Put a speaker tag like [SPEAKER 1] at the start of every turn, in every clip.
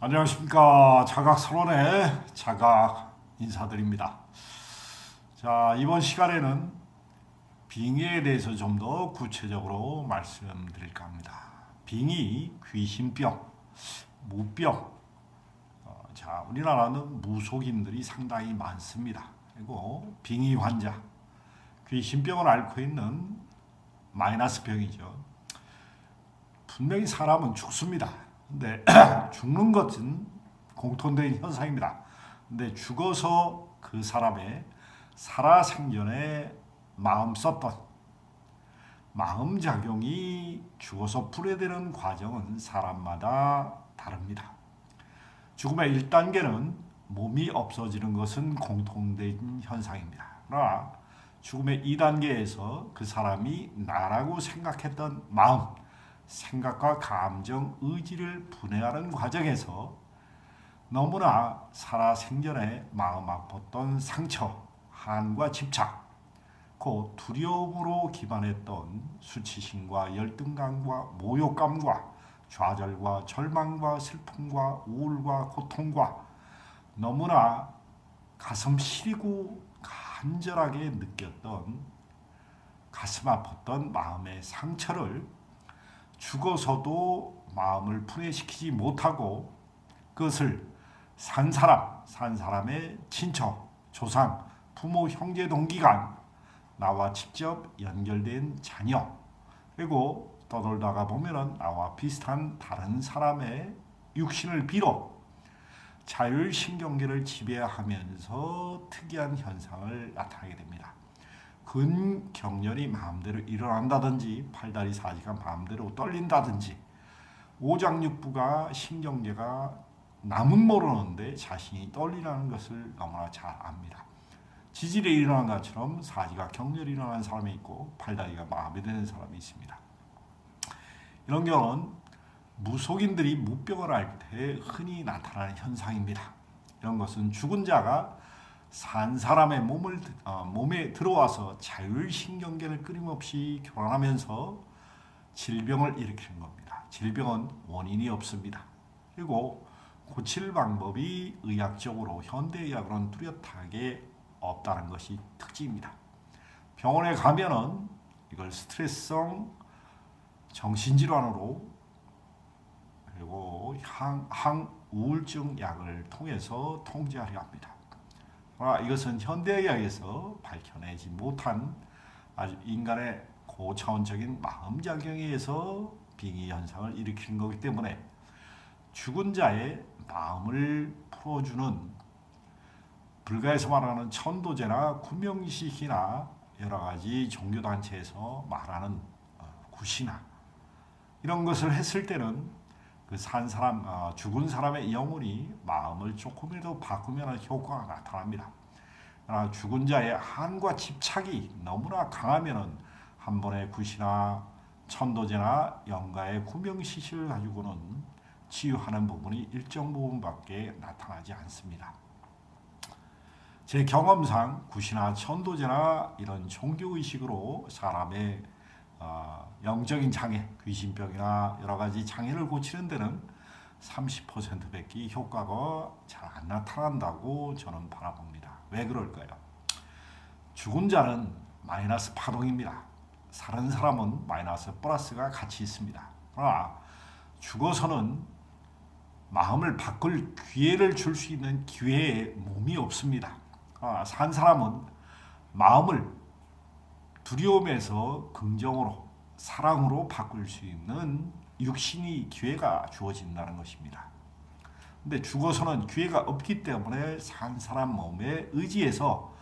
[SPEAKER 1] 안녕하십니까. 자각서론의 자각 인사드립니다. 자, 이번 시간에는 빙의에 대해서 좀 더 구체적으로 말씀드릴까 합니다. 빙의, 귀신병, 무병. 자, 우리나라는 무속인들이 상당히 많습니다. 그리고 빙의 환자, 귀신병을 앓고 있는 마이너스 병이죠. 분명히 사람은 죽습니다. 근데 죽는 것은 공통된 현상입니다. 근데 죽어서 그 사람의 살아생전에 마음 썼던 마음작용이 죽어서 불에되는 과정은 사람마다 다릅니다. 죽음의 1단계는 몸이 없어지는 것은 공통된 현상입니다. 그러나 죽음의 2단계에서 그 사람이 나라고 생각했던 마음, 생각과 감정, 의지를 분해하는 과정에서 너무나 살아생전에 마음 아팠던 상처, 한과 집착, 그 두려움으로 기반했던 수치심과 열등감과 모욕감과 좌절과 절망과 슬픔과 우울과 고통과 너무나 가슴 시리고 간절하게 느꼈던 가슴 아팠던 마음의 상처를 죽어서도 마음을 분해시키지 못하고 그것을 산 사람의 친척, 조상, 부모, 형제, 동기간, 나와 직접 연결된 자녀, 그리고 떠돌다가 보면은 나와 비슷한 다른 사람의 육신을 빌어 자율신경계를 지배하면서 특이한 현상을 나타나게 됩니다. 근경련이 마음대로 일어난다든지 팔다리 사지가 마음대로 떨린다든지 오장육부가 신경계가 남은 모르는데 자신이 떨리라는 것을 너무나 잘 압니다. 지질이 일어난 것처럼 사지가 경련이 일어난 사람이 있고 팔다리가 마비되는 사람이 있습니다. 이런 경우는 무속인들이 무병을 앓을 때 흔히 나타나는 현상입니다. 이런 것은 죽은 자가 산 사람의 몸에 들어와서 자율신경계를 끊임없이 교란하면서 질병을 일으키는 겁니다. 질병은 원인이 없습니다. 그리고 고칠 방법이 의학적으로 현대의학으로는 뚜렷하게 없다는 것이 특징입니다. 병원에 가면은 이걸 스트레스성 정신질환으로 그리고 항우울증 약을 통해서 통제하려 합니다. 이것은 현대의학에서 밝혀내지 못한 아주 인간의 고차원적인 마음작용에 의해서 빙의 현상을 일으키는 거기 때문에 죽은 자의 마음을 풀어주는 불가에서 말하는 천도제나 구명식이나 여러 가지 종교단체에서 말하는 굿이나 이런 것을 했을 때는 그 산 사람, 죽은 사람의 영혼이 마음을 조금이라도 바꾸면 효과가 나타납니다. 그러나 죽은 자의 한과 집착이 너무나 강하면은 한 번의 굿이나 천도제나 영가의 구명시식을 가지고는 치유하는 부분이 일정 부분밖에 나타나지 않습니다. 제 경험상 굿이나 천도제나 이런 종교의식으로 사람의 영적인 장애, 귀신병이나 여러 가지 장애를 고치는 데는 30%밖에 효과가 잘 안 나타난다고 저는 바라봅니다. 왜 그럴까요? 죽은 자는 마이너스 파동입니다. 사는 사람은 마이너스 플러스가 같이 있습니다. 그러나 죽어서는 마음을 바꿀 기회를 줄 수 있는 기회에 몸이 없습니다. 산 사람은 마음을 두려움에서 긍정으로 사랑으로 바꿀 수 있는 육신이 기회가 주어진다는 것입니다. 근데 죽어서는 기회가 없기 때문에 산 사람 몸에 의지해서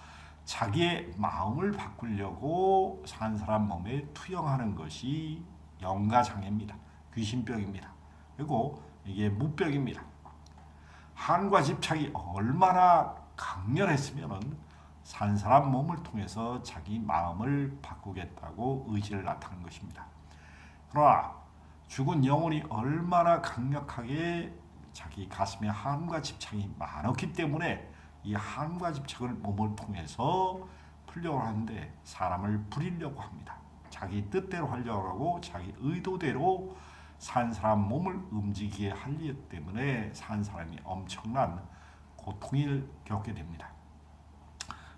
[SPEAKER 1] 자기의 마음을 바꾸려고 산 사람 몸에 투영하는 것이 영가장애입니다. 귀신병입니다. 그리고 이게 무병입니다. 한과 집착이 얼마나 강렬했으면 산 사람 몸을 통해서 자기 마음을 바꾸겠다고 의지를 나타낸 것입니다. 그러나 죽은 영혼이 얼마나 강력하게 자기 가슴에 한과 집착이 많았기 때문에 이 한과 집착을 몸을 통해서 풀려고 하는데 사람을 부리려고 합니다. 자기 뜻대로 하려고 하고 자기 의도대로 산 사람 몸을 움직이게 하기 때문에 산 사람이 엄청난 고통을 겪게 됩니다.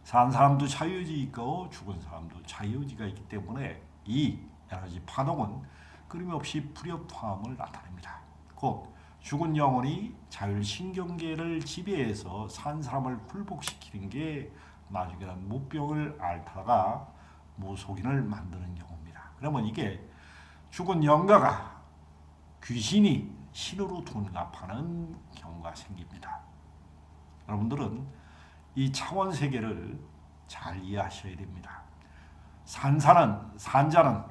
[SPEAKER 1] 산 사람도 자유의지 있고 죽은 사람도 자유의지가 있기 때문에 이 에너지 파동은 끊임없이 불협화음을 나타냅니다. 곧 죽은 영혼이 자율신경계를 지배해서 산 사람을 굴복시키는 게 나중에는 무병을 앓다가 무속인을 만드는 경우입니다. 그러면 이게 죽은 영가가 귀신이 신으로 둔갑하는 경우가 생깁니다. 여러분들은 이 차원 세계를 잘 이해하셔야 됩니다. 산자는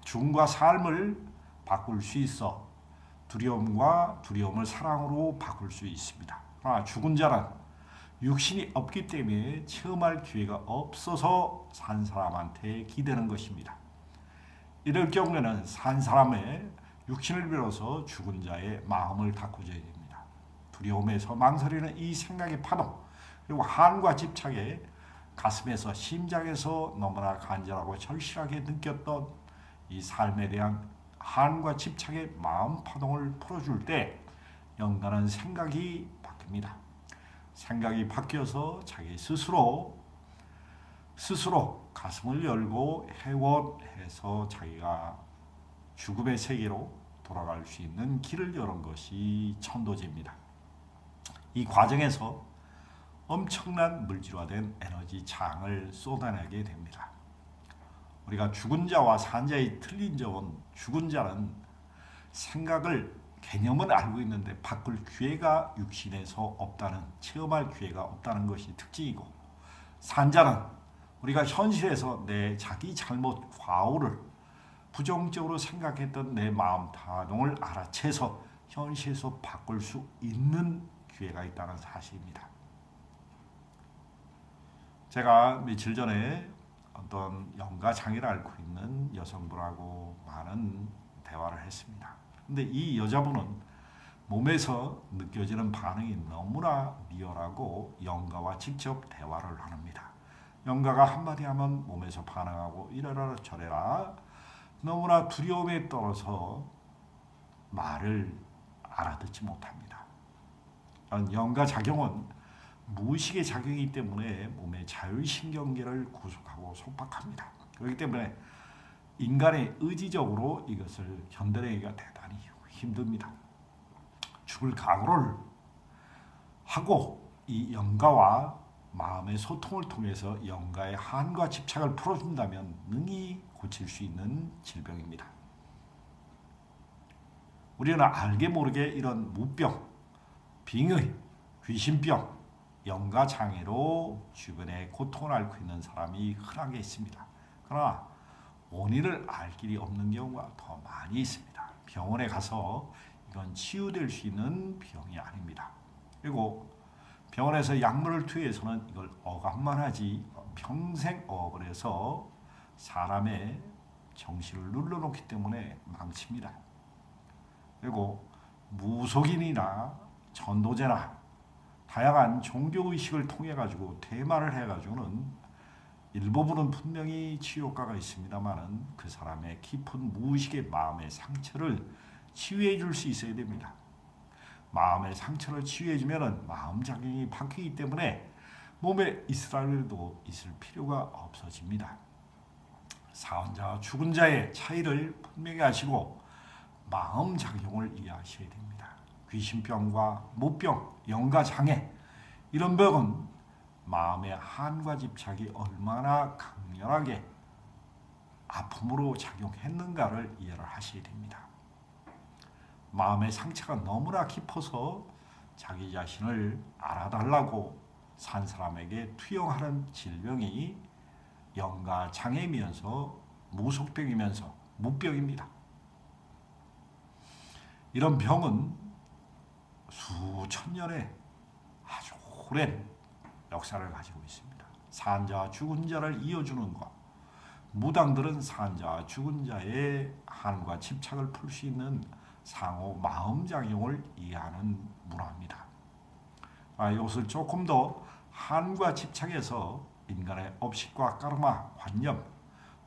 [SPEAKER 1] 죽음과 삶을 바꿀 수 있어 두려움과 두려움을 사랑으로 바꿀 수 있습니다. 그러나 죽은 자는 육신이 없기 때문에 체험할 기회가 없어서 산 사람한테 기대는 것입니다. 이럴 경우에는 산 사람의 육신을 빌어서 죽은 자의 마음을 가꾸어야 됩니다. 두려움에서 망설이는 이 생각의 파동, 그리고 한과 집착에 가슴에서 심장에서 너무나 간절하고 절실하게 느꼈던 이 삶에 대한 한과 집착의 마음 파동을 풀어줄 때 영가는 생각이 바뀝니다. 생각이 바뀌어서 자기 스스로 가슴을 열고 회원해서 자기가 죽음의 세계로 돌아갈 수 있는 길을 여는 것이 천도제입니다. 이 과정에서 엄청난 물질화된 에너지 장을 쏟아내게 됩니다. 우리가 죽은 자와 산 자의 틀린 점은 죽은 자는 개념은 알고 있는데 바꿀 기회가 육신에서 없다는, 체험할 기회가 없다는 것이 특징이고, 산 자는 우리가 현실에서 내 자기 잘못, 과오를 부정적으로 생각했던 내 마음 타동을 알아채서 현실에서 바꿀 수 있는 기회가 있다는 사실입니다. 제가 며칠 전에 어떤 영가 장애를 앓고 있는 여성분하고 많은 대화를 했습니다. 근데 이 여자분은 몸에서 느껴지는 반응이 너무나 리얼하고 영가와 직접 대화를 합니다. 영가가 한마디 하면 몸에서 반응하고 이래라 저래라 너무나 두려움에 떨어서 말을 알아듣지 못합니다. 영가 작용은 무의식의 작용이기 때문에 몸의 자율신경계를 구속하고 속박합니다. 그렇기 때문에 인간의 의지적으로 이것을 견뎌내기가 대단히 힘듭니다. 죽을 각오를 하고 이 영가와 마음의 소통을 통해서 영가의 한과 집착을 풀어준다면 능히 고칠 수 있는 질병입니다. 우리는 알게 모르게 이런 무병, 빙의, 귀신병, 영가 장애로 주변에 고통을 앓고 있는 사람이 흔하게 있습니다. 그러나 원인을 알 길이 없는 경우가 더 많이 있습니다. 병원에 가서 이건 치유될 수 있는 병이 아닙니다. 그리고 병원에서 약물을 투여해서는 이걸 억압만 하지 평생 억압을 해서 사람의 정신을 눌러놓기 때문에 망칩니다. 그리고 무속인이나 전도제나 다양한 종교의식을 통해 가지고 대마를 해 가지고는 일부분은 분명히 치유효과가 있습니다만은 그 사람의 깊은 무의식의 마음의 상처를 치유해 줄 수 있어야 됩니다. 마음의 상처를 치유해 주면은 마음 작용이 바뀌기 때문에 몸에 있으라도 있을 필요가 없어집니다. 사원자와 죽은 자의 차이를 분명히 하시고 마음 작용을 이해하셔야 됩니다. 귀신병과 무병, 영가장애 이런 병은 마음의 한과 집착이 얼마나 강렬하게 아픔으로 작용했는가를 이해를 하셔야 됩니다. 마음의 상처가 너무나 깊어서 자기 자신을 알아달라고 산 사람에게 투영하는 질병이 영가장애이면서 무속병이면서 무병입니다. 이런 병은 수천 년의 아주 오랜 역사를 가지고 있습니다. 산자와 죽은 자를 이어주는 것, 무당들은 산자와 죽은 자의 한과 집착을 풀 수 있는 상호 마음작용을 이해하는 문화입니다. 이것을 조금 더 한과 집착에서 인간의 업식과 까르마, 관념,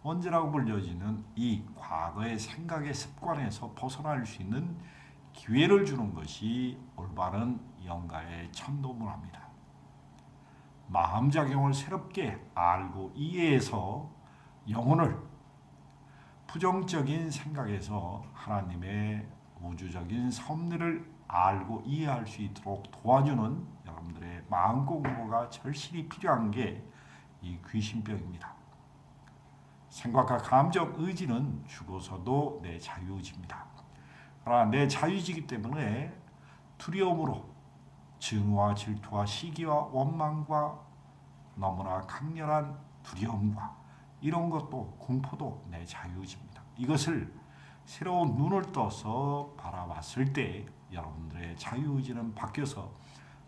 [SPEAKER 1] 언제라고 불려지는 이 과거의 생각의 습관에서 벗어날 수 있는 기회를 주는 것이 올바른 영가의 천도문화입니다. 마음작용을 새롭게 알고 이해해서 영혼을 부정적인 생각에서 하나님의 우주적인 섭리를 알고 이해할 수 있도록 도와주는 여러분들의 마음 공부가 절실히 필요한 게 이 귀신병입니다. 생각과 감정, 의지는 죽어서도 내 자유의지입니다. 그러나 내 자유의지이기 때문에 두려움으로 증오와 질투와 시기와 원망과 너무나 강렬한 두려움과 이런 것도 공포도 내 자유의지입니다. 이것을 새로운 눈을 떠서 바라봤을 때 여러분들의 자유의지는 바뀌어서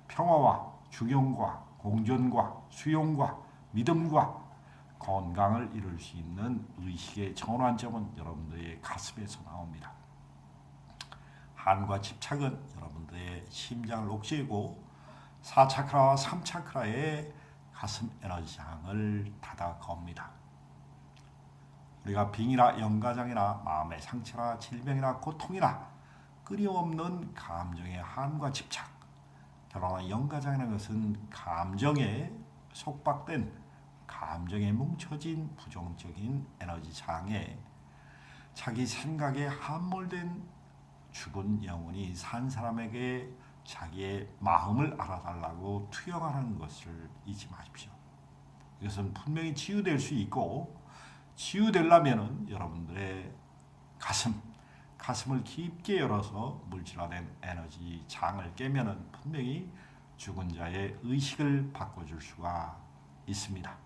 [SPEAKER 1] 평화와 중용과 공존과 수용과 믿음과 건강을 이룰 수 있는 의식의 전환점은 여러분들의 가슴에서 나옵니다. 한과 집착은 여러분들의 심장을 옥죄고 4차크라와 3차크라의 가슴 에너지장을 닫아 겁니다. 우리가 빙이나 영가장이나 마음의 상처나 질병이나 고통이나 끊임없는 감정의 한과 집착, 결혼의 영가장이라는 것은 감정에 속박된 감정에 뭉쳐진 부정적인 에너지 장에 자기 생각에 함몰된 죽은 영혼이 산 사람에게 자기의 마음을 알아달라고 투영하는 것을 잊지 마십시오. 이것은 분명히 치유될 수 있고 치유되려면 여러분들의 가슴을 깊게 열어서 물질화된 에너지 장을 깨면은 분명히 죽은 자의 의식을 바꿔줄 수가 있습니다.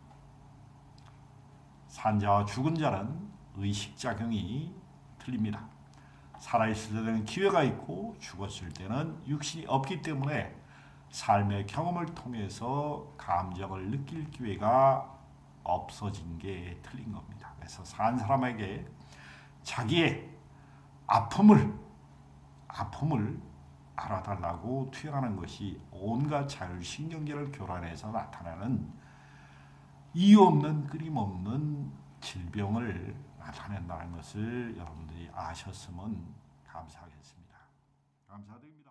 [SPEAKER 1] 산자와 죽은 자는 의식작용이 틀립니다. 살아있을 때는 기회가 있고 죽었을 때는 육신이 없기 때문에 삶의 경험을 통해서 감정을 느낄 기회가 없어진 게 틀린 겁니다. 그래서 산 사람에게 자기의 아픔을 알아달라고 투영하는 것이 온갖 자율신경계를 교란해서 나타나는 이유 없는 끊임없는 질병을 나타낸다는 것을 여러분들이 아셨으면 감사하겠습니다. 감사드립니다.